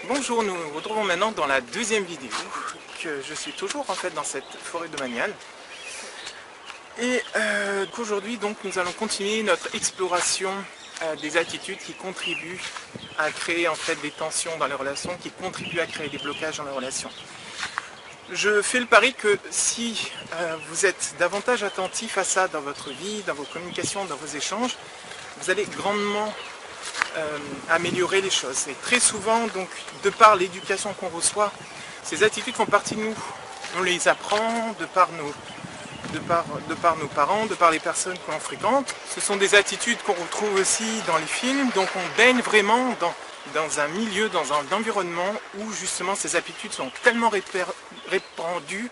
Bonjour, nous nous retrouvons maintenant dans la deuxième vidéo, que je suis toujours en fait dans cette forêt domaniale. Et qu'aujourd'hui donc nous allons continuer notre exploration des attitudes qui contribuent à créer en fait des tensions dans les relations, qui contribuent à créer des blocages dans les relations. Je fais le pari que si vous êtes davantage attentif à ça dans votre vie, dans vos communications, dans vos échanges, vous allez grandement améliorer les choses. Et très souvent, donc, de par l'éducation qu'on reçoit, ces attitudes font partie de nous. On les apprend de par nos parents, de par les personnes que l'on fréquente. Ce sont des attitudes qu'on retrouve aussi dans les films, donc on baigne vraiment dans un milieu, dans un environnement où justement ces habitudes sont tellement répandues,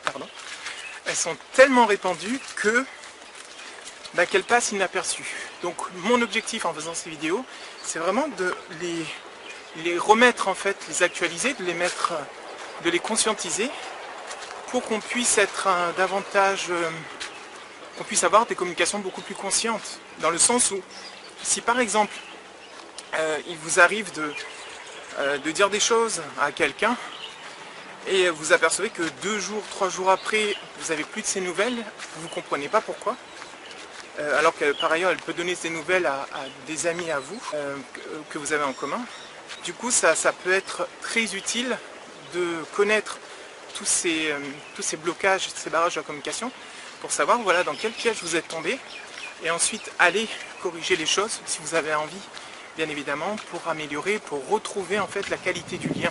elles sont tellement répandues que qu'elles passent inaperçues. Donc mon objectif en faisant ces vidéos, c'est vraiment de les remettre en fait, les actualiser, de les conscientiser pour qu'on puisse être qu'on puisse avoir des communications beaucoup plus conscientes. Dans le sens où, si par exemple, il vous arrive de dire des choses à quelqu'un et vous apercevez que 2 jours, 3 jours après, vous n'avez plus de ces nouvelles, vous ne comprenez pas pourquoi. Alors que par ailleurs elle peut donner ses nouvelles à des amis à vous que vous avez en commun. Du coup ça peut être très utile de connaître tous ces blocages, ces barrages de la communication pour savoir voilà, dans quel piège vous êtes tombé et ensuite aller corriger les choses si vous avez envie, bien évidemment, pour améliorer, pour retrouver en fait la qualité du lien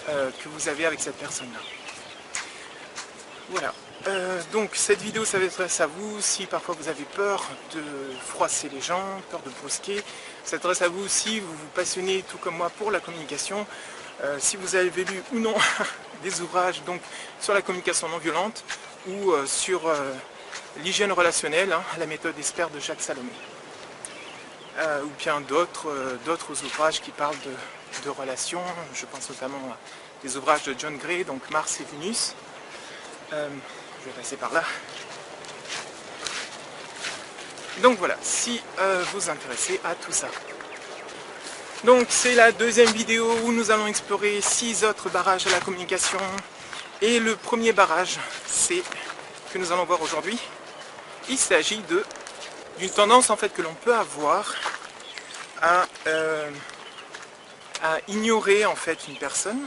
que vous avez avec cette personne-là. Voilà. Donc cette vidéo s'adresse à vous si parfois vous avez peur de froisser les gens, peur de brusquer. Ça s'adresse à vous si vous vous passionnez tout comme moi pour la communication, si vous avez lu ou non des ouvrages donc, sur la communication non violente ou sur l'hygiène relationnelle, la méthode ESPER de Jacques Salomé. Ou bien d'autres ouvrages qui parlent de relations, je pense notamment à des ouvrages de John Gray, donc Mars et Vénus. Je vais passer par là. Donc voilà, si vous vous intéressez à tout ça. Donc c'est la deuxième vidéo où nous allons explorer 6 autres barrages à la communication. Et le premier barrage, c'est que nous allons voir aujourd'hui. Il s'agit d'une tendance en fait que l'on peut avoir à ignorer en fait une personne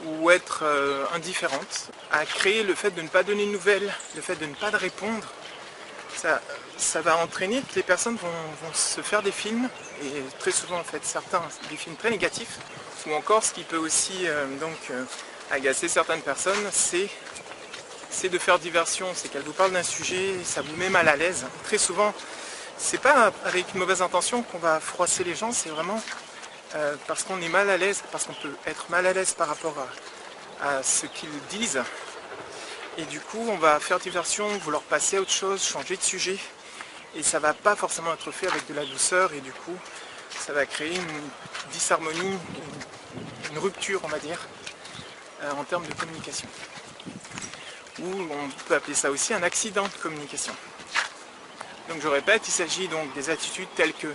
ou être indifférente, à créer le fait de ne pas donner de nouvelles, le fait de ne pas de répondre. Ça va entraîner que les personnes vont se faire des films, et très souvent en fait certains des films très négatifs, ou encore ce qui peut aussi agacer certaines personnes, c'est de faire diversion, c'est qu'elles vous parlent d'un sujet, ça vous met mal à l'aise. Très souvent, c'est pas avec une mauvaise intention qu'on va froisser les gens, c'est vraiment parce qu'on est mal à l'aise, parce qu'on peut être mal à l'aise par rapport à ce qu'ils disent. Et du coup, on va faire diversion, vouloir passer à autre chose, changer de sujet. Et ça va pas forcément être fait avec de la douceur. Et du coup, ça va créer une disharmonie, une rupture, on va dire, en termes de communication. Ou on peut appeler ça aussi un accident de communication. Donc je répète, il s'agit donc des attitudes telles que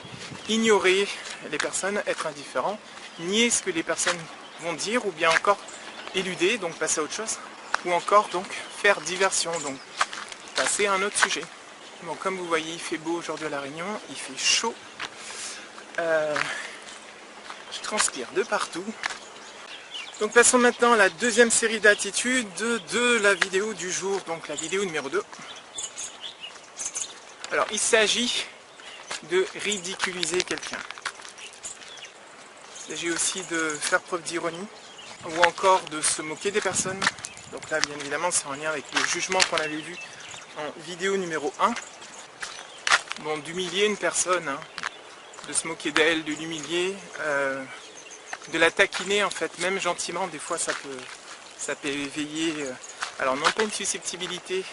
ignorer les personnes, être indifférent, nier ce que les personnes vont dire, ou bien encore éluder, donc passer à autre chose, ou encore donc faire diversion, donc passer à un autre sujet. Bon, comme vous voyez, il fait beau aujourd'hui à La Réunion, il fait chaud, je transpire de partout. Donc passons maintenant à la deuxième série d'attitudes de la vidéo du jour, donc la vidéo numéro 2. Alors, il s'agit de ridiculiser quelqu'un. Il s'agit aussi de faire preuve d'ironie, ou encore de se moquer des personnes. Donc là, bien évidemment, c'est en lien avec le jugement qu'on avait vu en vidéo numéro 1. Bon, d'humilier une personne, de se moquer d'elle, de l'humilier, de la taquiner, en fait, même gentiment, des fois ça peut éveiller, alors non pas une susceptibilité,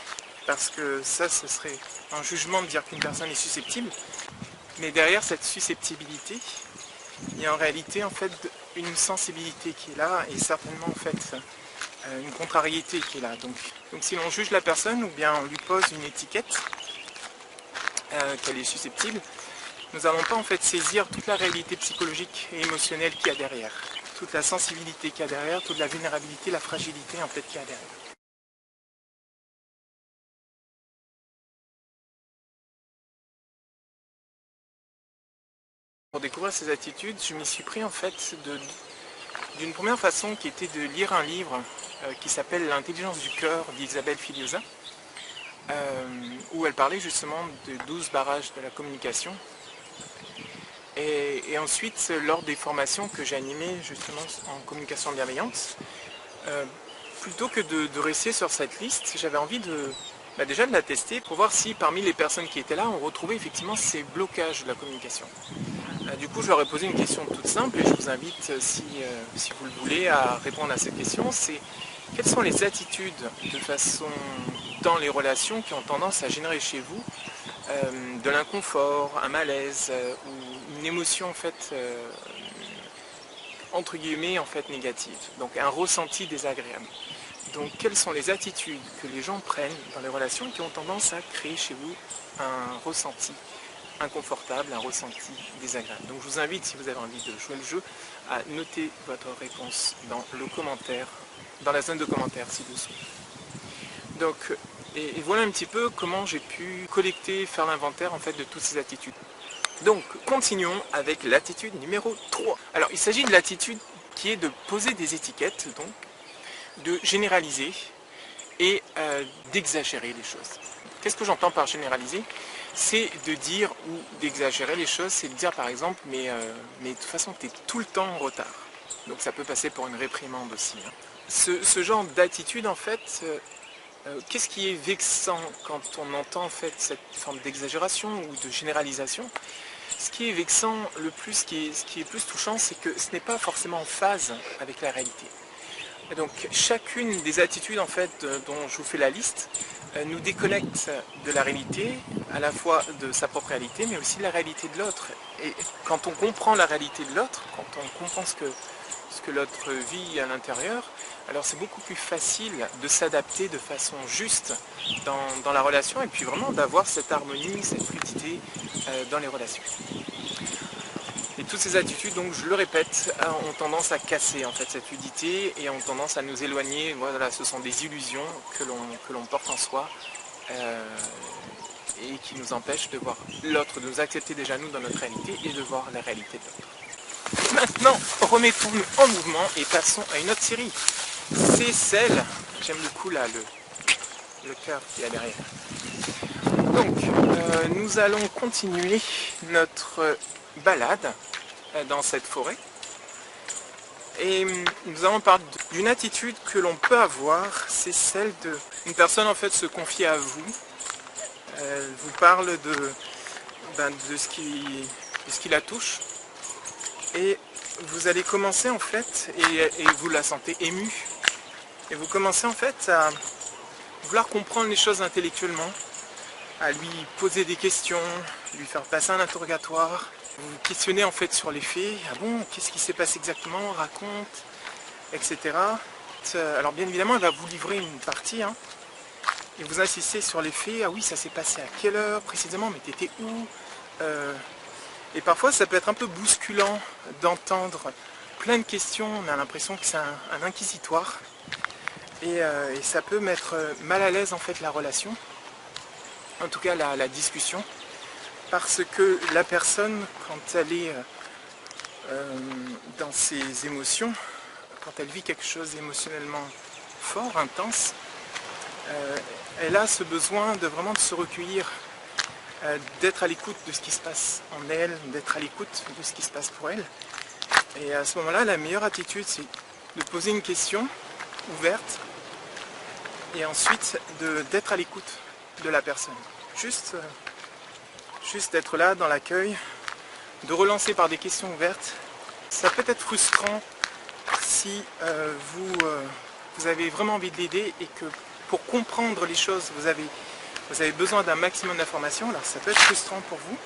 parce que ça, ce serait un jugement de dire qu'une personne est susceptible, mais derrière cette susceptibilité, il y a en réalité en fait une sensibilité qui est là, et certainement en fait une contrariété qui est là. Donc si l'on juge la personne, ou bien on lui pose une étiquette qu'elle est susceptible, nous n'allons pas en fait saisir toute la réalité psychologique et émotionnelle qu'il y a derrière. toute la sensibilité qu'il y a derrière, toute la vulnérabilité, la fragilité en fait qu'il y a derrière. Pour découvrir ces attitudes, je m'y suis pris en fait d'une première façon qui était de lire un livre qui s'appelle L'intelligence du cœur d'Isabelle Filiosa, où elle parlait justement de 12 barrages de la communication. Et ensuite, lors des formations que j'ai animées justement en communication bienveillante, plutôt que de rester sur cette liste, j'avais envie déjà de la tester pour voir si parmi les personnes qui étaient là, on retrouvait effectivement ces blocages de la communication. Du coup, je leur ai posé une question toute simple et je vous invite, si vous le voulez, à répondre à cette question. C'est quelles sont les attitudes de façon dans les relations qui ont tendance à générer chez vous de l'inconfort, un malaise ou une émotion en fait entre guillemets en fait négative, donc un ressenti désagréable. Donc quelles sont les attitudes que les gens prennent dans les relations qui ont tendance à créer chez vous un ressenti inconfortable, un ressenti désagréable. Donc je vous invite, si vous avez envie de jouer le jeu, à noter votre réponse dans le commentaire, dans la zone de commentaires ci-dessous. Donc, et voilà un petit peu comment j'ai pu collecter, faire l'inventaire en fait de toutes ces attitudes. Donc continuons avec l'attitude numéro 3. Alors il s'agit de l'attitude qui est de poser des étiquettes, donc de généraliser et d'exagérer les choses. Qu'est-ce que j'entends par généraliser? C'est de dire ou d'exagérer les choses, c'est de dire par exemple mais de toute façon tu es tout le temps en retard. Donc ça peut passer pour une réprimande aussi. Hein. Ce genre d'attitude en fait, qu'est-ce qui est vexant quand on entend en fait cette forme d'exagération ou de généralisation? Ce qui est vexant le plus, ce qui est plus touchant, c'est que ce n'est pas forcément en phase avec la réalité. Et donc chacune des attitudes en fait dont je vous fais la liste nous déconnecte de la réalité, à la fois de sa propre réalité, mais aussi de la réalité de l'autre. Et quand on comprend la réalité de l'autre, quand on comprend ce que l'autre vit à l'intérieur, alors c'est beaucoup plus facile de s'adapter de façon juste dans la relation et puis vraiment d'avoir cette harmonie, cette fluidité dans les relations. Et toutes ces attitudes, donc je le répète, ont tendance à casser en fait cette fluidité et ont tendance à nous éloigner. Voilà, ce sont des illusions que l'on porte en soi et qui nous empêchent de voir l'autre, de nous accepter déjà nous dans notre réalité et de voir la réalité de l'autre. Maintenant, remettons-nous en mouvement et passons à une autre série. C'est celle, j'aime beaucoup là le cœur qu'il y a derrière. Donc, nous allons continuer notre balade dans cette forêt et nous allons parler d'une attitude que l'on peut avoir, c'est celle d'une personne en fait se confier à vous. Elle vous parle de ce qui la touche et vous allez commencer en fait, et vous la sentez émue, et vous commencez en fait à vouloir comprendre les choses intellectuellement, à lui poser des questions, lui faire passer un interrogatoire, vous questionnez en fait sur les faits, ah bon, qu'est-ce qui s'est passé exactement, raconte, etc. Alors bien évidemment, elle va vous livrer une partie, hein, et vous insistez sur les faits, ah oui, ça s'est passé à quelle heure précisément, mais t'étais où Et parfois ça peut être un peu bousculant d'entendre plein de questions, on a l'impression que c'est un inquisitoire, et ça peut mettre mal à l'aise en fait la relation, en tout cas la discussion, parce que la personne, quand elle est dans ses émotions, quand elle vit quelque chose émotionnellement fort, intense, elle a ce besoin de vraiment de se recueillir, d'être à l'écoute de ce qui se passe en elle, d'être à l'écoute de ce qui se passe pour elle. Et à ce moment-là, la meilleure attitude, c'est de poser une question ouverte et ensuite d'être à l'écoute de la personne. Juste d'être là dans l'accueil, de relancer par des questions ouvertes. Ça peut être frustrant si vous avez vraiment envie de l'aider et que pour comprendre les choses, vous avez besoin d'un maximum d'informations. Alors ça peut être frustrant pour vous.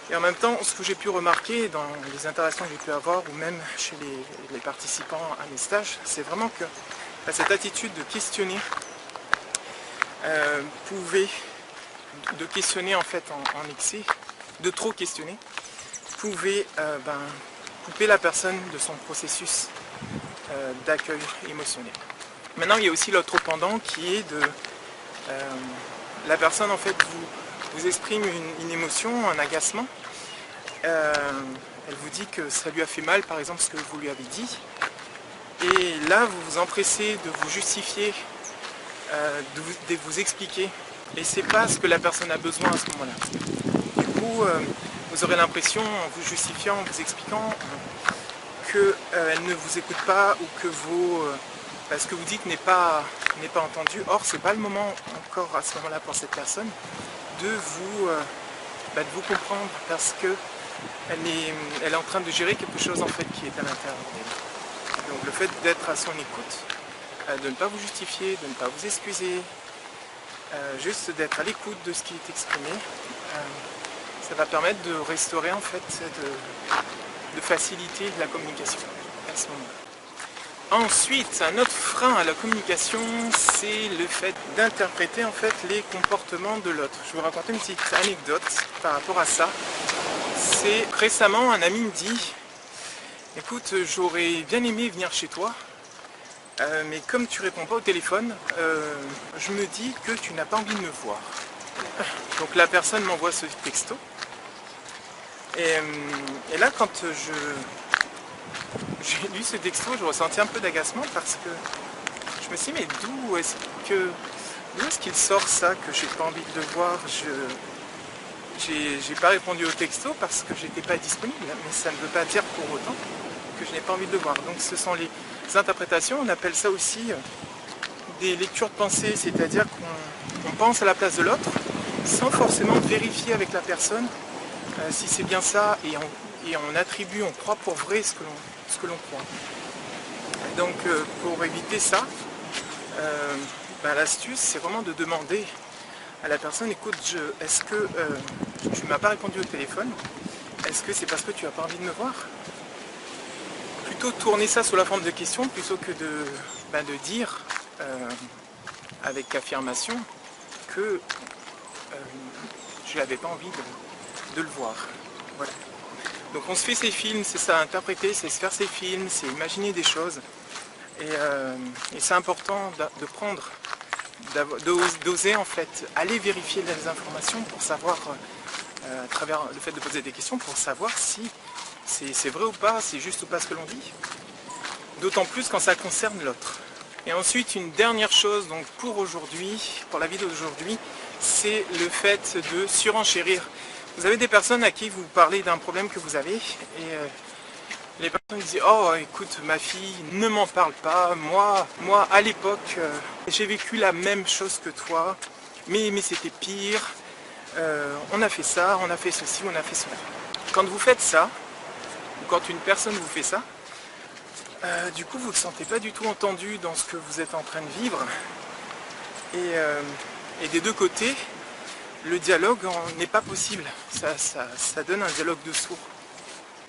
Et en même temps, ce que j'ai pu remarquer dans les interactions que j'ai pu avoir, ou même chez les participants à mes stages, c'est vraiment que cette attitude de questionner de questionner en fait en excès, de trop questionner, pouvait couper la personne de son processus d'accueil émotionnel. Maintenant, il y a aussi l'autre pendant qui est de... la personne en fait vous exprime une émotion, un agacement. Elle vous dit que ça lui a fait mal, par exemple, ce que vous lui avez dit. Et là, vous vous empressez de vous justifier, de vous expliquer. Et c'est pas ce que la personne a besoin à ce moment-là. Du coup, vous aurez l'impression, en vous justifiant, en vous expliquant, qu'elle ne vous écoute pas ou que ce que vous dites n'est pas entendu. Or, c'est pas le moment encore à ce moment-là pour cette personne de vous comprendre, parce que elle est en train de gérer quelque chose en fait qui est à l'intérieur d'elle. Donc le fait d'être à son écoute, de ne pas vous justifier, de ne pas vous excuser, juste d'être à l'écoute de ce qui est exprimé, ça va permettre de restaurer en fait, de faciliter la communication à ce moment-là. Ensuite, un autre frein à la communication, c'est le fait d'interpréter en fait les comportements de l'autre. Je vais vous raconter une petite anecdote par rapport à ça. C'est récemment un ami me dit: écoute, j'aurais bien aimé venir chez toi, mais comme tu réponds pas au téléphone, je me dis que tu n'as pas envie de me voir. Donc la personne m'envoie ce texto. Et là, quand j'ai lu ce texto, je ressentis un peu d'agacement parce que je me suis dit, mais d'où est-ce qu'il sort ça, que j'ai pas envie de le voir? J'ai pas répondu au texto parce que j'étais pas disponible, mais ça ne veut pas dire pour autant que je n'ai pas envie de le voir. Donc ce sont les interprétations, on appelle ça aussi des lectures de pensée, c'est-à-dire qu'on pense à la place de l'autre sans forcément vérifier avec la personne si c'est bien ça, et on attribue, on croit pour vrai ce que l'on croit. Donc pour éviter ça, l'astuce c'est vraiment de demander à la personne: écoute, est-ce que tu ne m'as pas répondu au téléphone? Est-ce que c'est parce que tu n'as pas envie de me voir? Plutôt tourner ça sous la forme de question plutôt que de dire avec affirmation que je n'avais pas envie de le voir. Voilà. Donc on se fait ses films, c'est ça, interpréter, c'est se faire ses films, c'est imaginer des choses. Et c'est important de prendre, d'oser en fait aller vérifier les informations pour savoir, à travers le fait de poser des questions, pour savoir si c'est vrai ou pas, c'est juste ou pas ce que l'on dit. D'autant plus quand ça concerne l'autre. Et ensuite, une dernière chose donc pour aujourd'hui, pour la vidéo d'aujourd'hui, c'est le fait de surenchérir. Vous avez des personnes à qui vous parlez d'un problème que vous avez, et les personnes disent: oh écoute, ma fille, ne m'en parle pas, moi à l'époque j'ai vécu la même chose que toi, mais c'était pire, on a fait ça, on a fait ceci, on a fait cela. Quand vous faites ça, ou quand une personne vous fait ça, du coup vous ne vous sentez pas du tout entendu dans ce que vous êtes en train de vivre, et des deux côtés, le dialogue n'est pas possible, ça donne un dialogue de sourds.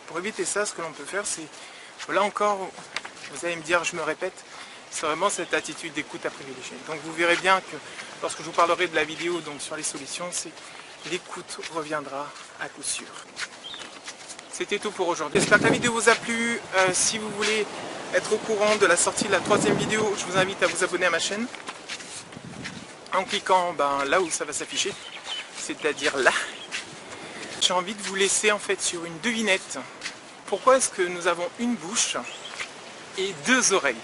Pour éviter ça, ce que l'on peut faire, c'est, là encore, vous allez me dire, je me répète, c'est vraiment cette attitude d'écoute à privilégier. Donc vous verrez bien que lorsque je vous parlerai de la vidéo donc sur les solutions, c'est l'écoute reviendra à coup sûr. C'était tout pour aujourd'hui. J'espère que la vidéo vous a plu. Si vous voulez être au courant de la sortie de la 3e vidéo, je vous invite à vous abonner à ma chaîne en cliquant là où ça va s'afficher, c'est-à-dire là. J'ai envie de vous laisser en fait sur une devinette. Pourquoi est-ce que nous avons une bouche et 2 oreilles?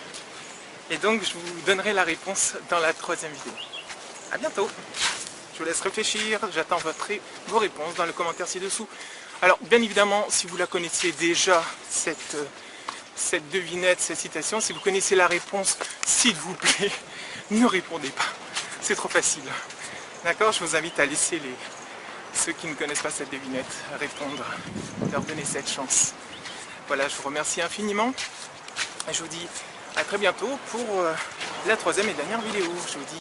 Et donc je vous donnerai la réponse dans la 3e vidéo. A bientôt. Je vous laisse réfléchir, j'attends vos réponses dans le commentaire ci-dessous. Alors bien évidemment, si vous la connaissiez déjà, cette devinette, cette citation, si vous connaissez la réponse, s'il vous plaît, ne répondez pas. C'est trop facile. D'accord? Je vous invite à laisser ceux qui ne connaissent pas cette devinette répondre, leur donner cette chance. Voilà, je vous remercie infiniment et je vous dis à très bientôt pour la 3e et dernière vidéo. Je vous dis